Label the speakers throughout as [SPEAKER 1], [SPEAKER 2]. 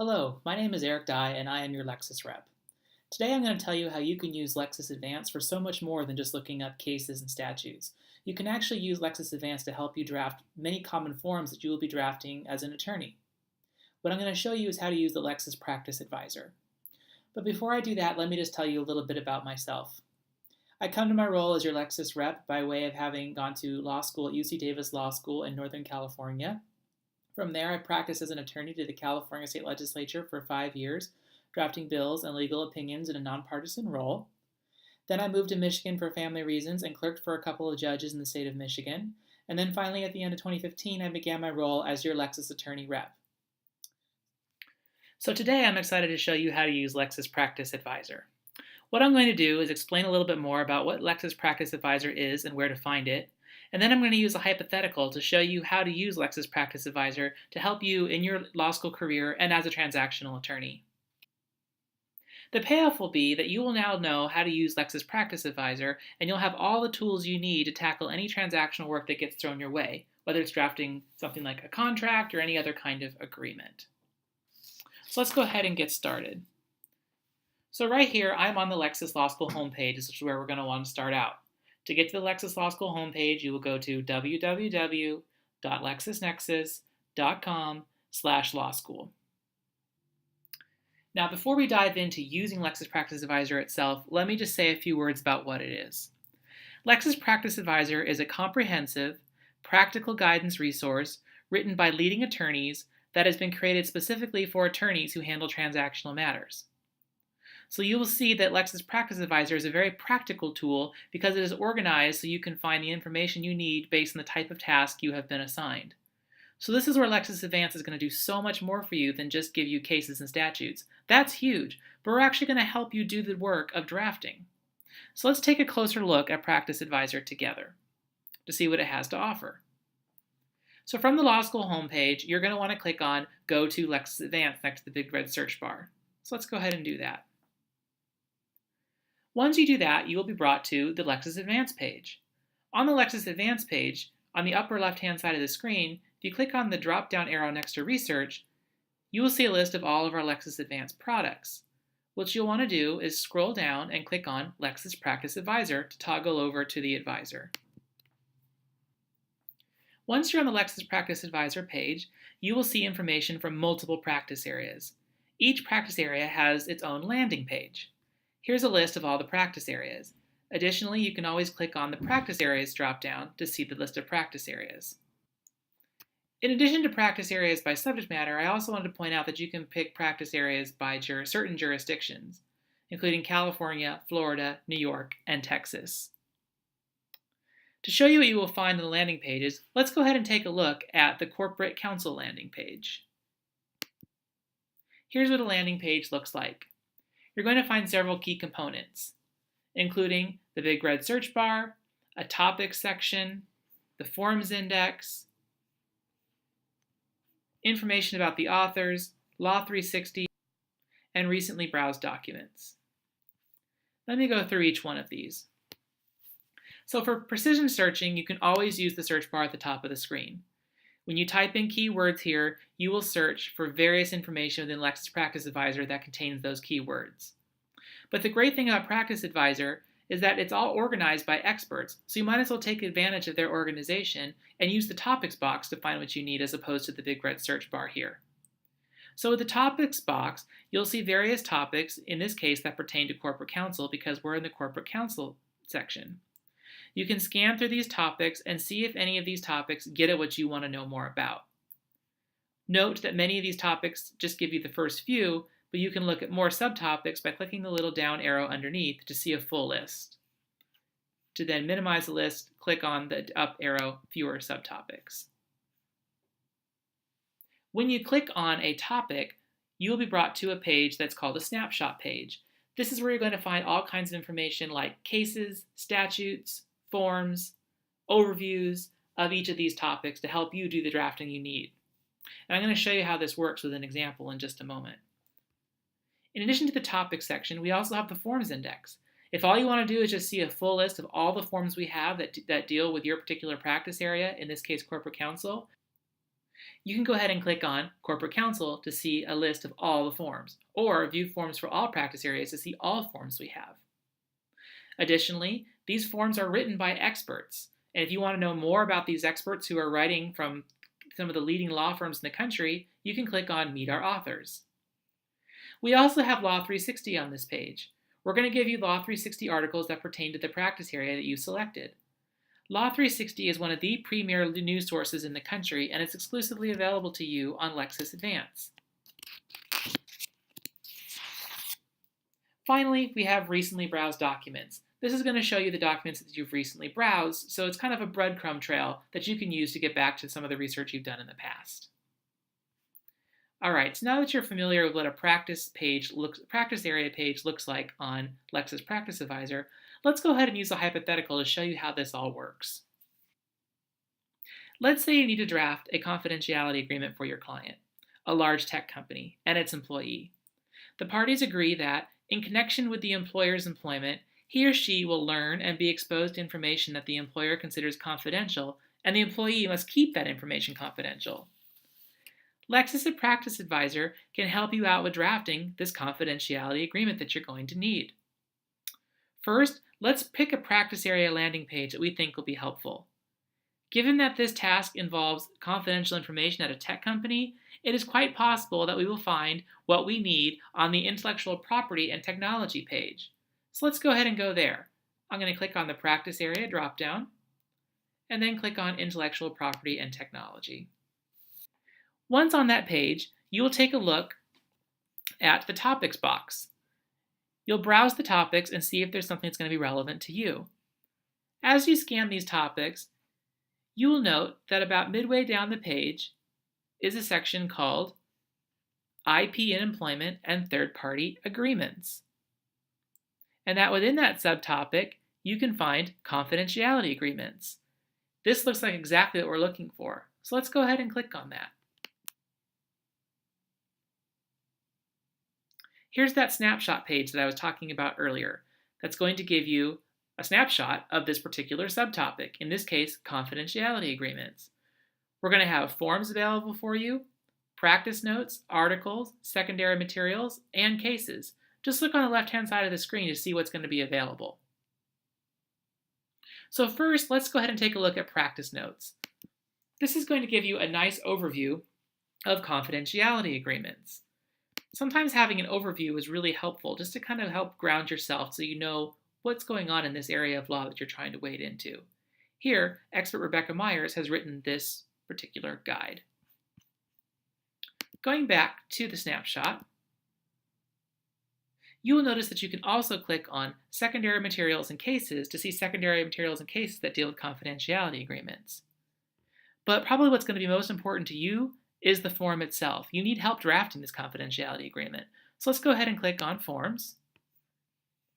[SPEAKER 1] Hello, my name is Eric.dye and I am your Lexis Rep. Today I'm going to tell you how you can use Lexis Advance for so much more than just looking up cases and statutes. You can actually use Lexis Advance to help you draft many common forms that you will be drafting as an attorney. What I'm going to show you is how to use the Lexis Practice Advisor. But before I do that, let me just tell you a little bit about myself. I come to my role as your Lexis Rep by way of having gone to law school at UC Davis Law School in Northern California. From there, I practiced as an attorney to the California State Legislature for 5 years, drafting bills and legal opinions in a nonpartisan role. Then I moved to Michigan for family reasons and clerked for a couple of judges in the state of Michigan. And then finally, at the end of 2015, I began my role as your Lexis Attorney Rep. So today, I'm excited to show you how to use Lexis Practice Advisor. What I'm going to do is explain a little bit more about what Lexis Practice Advisor is and where to find it. And then I'm going to use a hypothetical to show you how to use Lexis Practice Advisor to help you in your law school career and as a transactional attorney. The payoff will be that you will now know how to use Lexis Practice Advisor, and you'll have all the tools you need to tackle any transactional work that gets thrown your way, whether it's drafting something like a contract or any other kind of agreement. So let's go ahead and get started. So right here, I'm on the Lexis Law School homepage. This is where we're going to want to start out. To get to the Lexis Law School homepage, you will go to www.lexisnexis.com/law school. Now, before we dive into using Lexis Practice Advisor itself, let me just say a few words about what it is. Lexis Practice Advisor is a comprehensive, practical guidance resource written by leading attorneys that has been created specifically for attorneys who handle transactional matters. So you will see that Lexis Practice Advisor is a very practical tool because it is organized so you can find the information you need based on the type of task you have been assigned. So this is where Lexis Advance is going to do so much more for you than just give you cases and statutes. That's huge, but we're actually going to help you do the work of drafting. So let's take a closer look at Practice Advisor together to see what it has to offer. So from the law school homepage, you're going to want to click on Go to Lexis Advance next to the big red search bar. So let's go ahead and do that. Once you do that, you will be brought to the Lexis Advance page. On the Lexis Advance page, on the upper left-hand side of the screen, if you click on the drop-down arrow next to Research, you will see a list of all of our Lexis Advance products. What you'll want to do is scroll down and click on Lexis Practice Advisor to toggle over to the Advisor. Once you're on the Lexis Practice Advisor page, you will see information from multiple practice areas. Each practice area has its own landing page. Here's a list of all the practice areas. Additionally, you can always click on the Practice Areas drop-down to see the list of practice areas. In addition to practice areas by subject matter, I also wanted to point out that you can pick practice areas by certain jurisdictions, including California, Florida, New York, and Texas. To show you what you will find on the landing pages, let's go ahead and take a look at the Corporate Counsel landing page. Here's what a landing page looks like. You're going to find several key components, including the big red search bar, a topics section, the forms index, information about the authors, Law 360, and recently browsed documents. Let me go through each one of these. So for precision searching, you can always use the search bar at the top of the screen. When you type in keywords here, you will search for various information within Lexis Practice Advisor that contains those keywords. But the great thing about Practice Advisor is that it's all organized by experts, so you might as well take advantage of their organization and use the topics box to find what you need as opposed to the big red search bar here. So with the topics box, you'll see various topics, in this case that pertain to corporate counsel because we're in the corporate counsel section. You can scan through these topics and see if any of these topics get at what you want to know more about. Note that many of these topics just give you the first few, but you can look at more subtopics by clicking the little down arrow underneath to see a full list. To then minimize the list, click on the up arrow, fewer subtopics. When you click on a topic, you will be brought to a page that's called a snapshot page. This is where you're going to find all kinds of information like cases, statutes, forms, overviews of each of these topics to help you do the drafting you need. And I'm going to show you how this works with an example in just a moment. In addition to the topics section, we also have the forms index. If all you want to do is just see a full list of all the forms we have that deal with your particular practice area, in this case corporate counsel, You can go ahead and click on Corporate Counsel to see a list of all the forms, or view forms for all practice areas to see all forms we have. Additionally, these forms are written by experts, and if you want to know more about these experts who are writing from some of the leading law firms in the country, you can click on Meet Our Authors. We also have Law 360 on this page. We're going to give you Law 360 articles that pertain to the practice area that you selected. Law 360 is one of the premier news sources in the country, and it's exclusively available to you on Lexis Advance. Finally, we have Recently Browsed Documents. This is going to show you the documents that you've recently browsed, so it's kind of a breadcrumb trail that you can use to get back to some of the research you've done in the past. All right, so now that you're familiar with what a practice area page looks like on Lexis Practice Advisor, let's go ahead and use a hypothetical to show you how this all works. Let's say you need to draft a confidentiality agreement for your client, a large tech company, and its employee. The parties agree that, in connection with the employer's employment, he or she will learn and be exposed to information that the employer considers confidential, and the employee must keep that information confidential. Lexis Practice Advisor can help you out with drafting this confidentiality agreement that you're going to need. First, let's pick a practice area landing page that we think will be helpful. Given that this task involves confidential information at a tech company, it is quite possible that we will find what we need on the Intellectual Property and Technology page. So let's go ahead and go there. I'm going to click on the Practice Area dropdown, and then click on Intellectual Property and Technology. Once on that page, you will take a look at the Topics box. You'll browse the topics and see if there's something that's going to be relevant to you. As you scan these topics, you will note that about midway down the page is a section called IP in Employment and Third-Party Agreements. And that within that subtopic, you can find confidentiality agreements. This looks like exactly what we're looking for. So let's go ahead and click on that. Here's that snapshot page that I was talking about earlier. That's going to give you a snapshot of this particular subtopic, in this case, confidentiality agreements. We're going to have forms available for you, practice notes, articles, secondary materials, and cases. Just look on the left-hand side of the screen to see what's going to be available. So first, let's go ahead and take a look at practice notes. This is going to give you a nice overview of confidentiality agreements. Sometimes having an overview is really helpful just to kind of help ground yourself so you know what's going on in this area of law that you're trying to wade into. Here, expert Rebecca Myers has written this particular guide. Going back to the snapshot, you will notice that you can also click on Secondary Materials and Cases to see secondary materials and cases that deal with confidentiality agreements. But probably what's going to be most important to you is the form itself. You need help drafting this confidentiality agreement. So let's go ahead and click on Forms.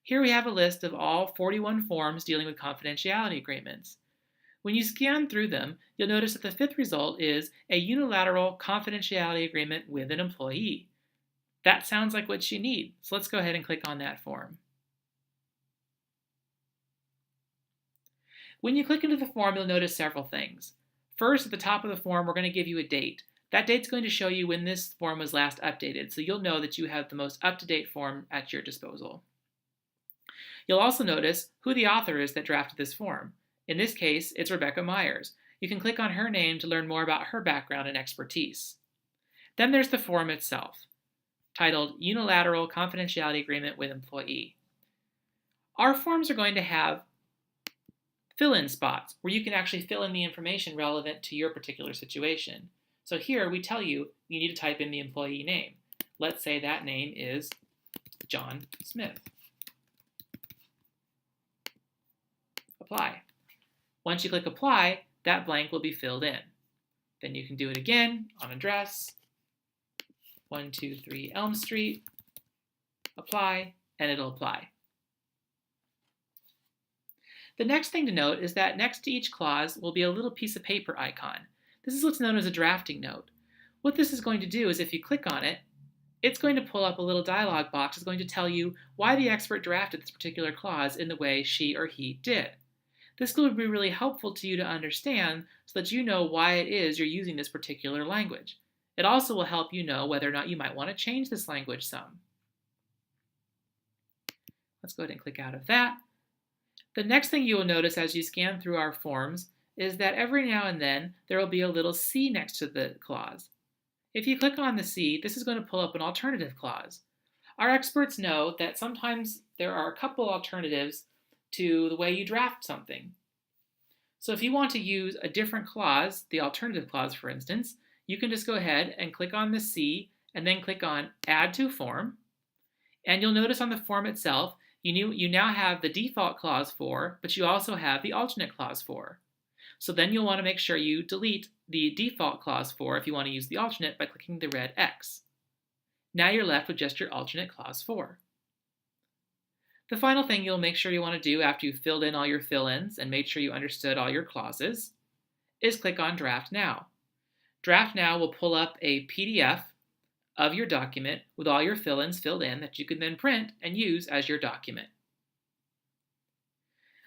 [SPEAKER 1] Here we have a list of all 41 forms dealing with confidentiality agreements. When you scan through them, you'll notice that the fifth result is a unilateral confidentiality agreement with an employee. That sounds like what you need, so let's go ahead and click on that form. When you click into the form, you'll notice several things. First, at the top of the form, we're going to give you a date. That date's going to show you when this form was last updated, so you'll know that you have the most up-to-date form at your disposal. You'll also notice who the author is that drafted this form. In this case, it's Rebecca Myers. You can click on her name to learn more about her background and expertise. Then there's the form itself, titled Unilateral Confidentiality Agreement with Employee. Our forms are going to have fill-in spots where you can actually fill in the information relevant to your particular situation. So here we tell you need to type in the employee name. Let's say that name is John Smith. Apply. Once you click Apply, that blank will be filled in. Then you can do it again on address, 123 Elm Street, apply, and it'll apply. The next thing to note is that next to each clause will be a little piece of paper icon. This is what's known as a drafting note. What this is going to do is if you click on it, it's going to pull up a little dialog box that's going to tell you why the expert drafted this particular clause in the way she or he did. This will be really helpful to you to understand so that you know why it is you're using this particular language. It also will help you know whether or not you might want to change this language some. Let's go ahead and click out of that. The next thing you will notice as you scan through our forms is that every now and then there will be a little C next to the clause. If you click on the C, this is going to pull up an alternative clause. Our experts know that sometimes there are a couple alternatives to the way you draft something. So if you want to use a different clause, the alternative clause for instance, you can just go ahead and click on the C and then click on Add to Form. And you'll notice on the form itself, you now have the default clause for, but you also have the alternate clause for. So then you'll want to make sure you delete the default clause for if you want to use the alternate by clicking the red X. Now you're left with just your alternate clause for. The final thing you'll make sure you want to do after you've filled in all your fill-ins and made sure you understood all your clauses is click on Draft Now. Draft Now will pull up a PDF of your document with all your fill-ins filled in that you can then print and use as your document.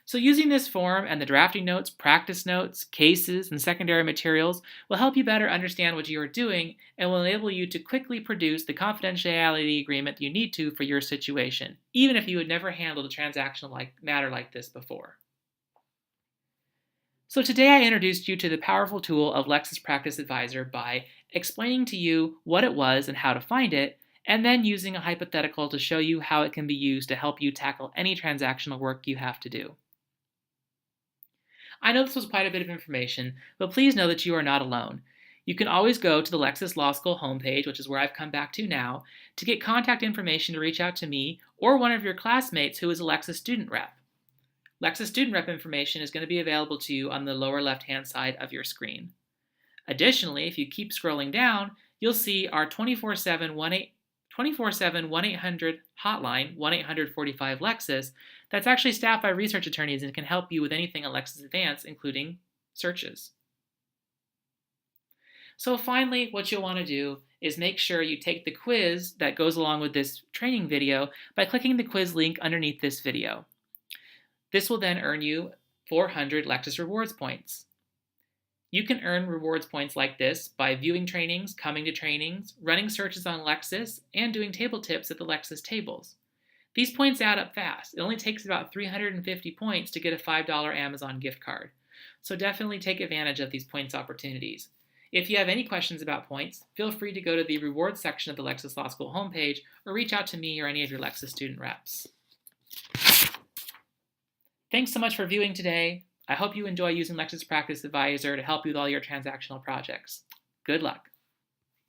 [SPEAKER 1] So using this form and the drafting notes, practice notes, cases, and secondary materials will help you better understand what you are doing and will enable you to quickly produce the confidentiality agreement you need to for your situation, even if you had never handled a transactional matter like this before. So today I introduced you to the powerful tool of Lexis Practice Advisor by explaining to you what it was and how to find it, and then using a hypothetical to show you how it can be used to help you tackle any transactional work you have to do. I know this was quite a bit of information, but please know that you are not alone. You can always go to the Lexis Law School homepage, which is where I've come back to now, to get contact information to reach out to me or one of your classmates who is a Lexis Student Rep. Lexis Student Rep information is going to be available to you on the lower left-hand side of your screen. Additionally, if you keep scrolling down, you'll see our 24/7 1-800 hotline, 1-800-45-LEXIS, that's actually staffed by research attorneys and can help you with anything on Lexis Advance, including searches. So finally, what you'll want to do is make sure you take the quiz that goes along with this training video by clicking the quiz link underneath this video. This will then earn you 400 Lexis Rewards Points. You can earn rewards points like this by viewing trainings, coming to trainings, running searches on Lexis, and doing table tips at the Lexis tables. These points add up fast. It only takes about 350 points to get a $5 Amazon gift card. So definitely take advantage of these points opportunities. If you have any questions about points, feel free to go to the rewards section of the Lexis Law School homepage or reach out to me or any of your Lexis student reps. Thanks so much for viewing today. I hope you enjoy using Lexis Practice Advisor to help you with all your transactional projects. Good luck.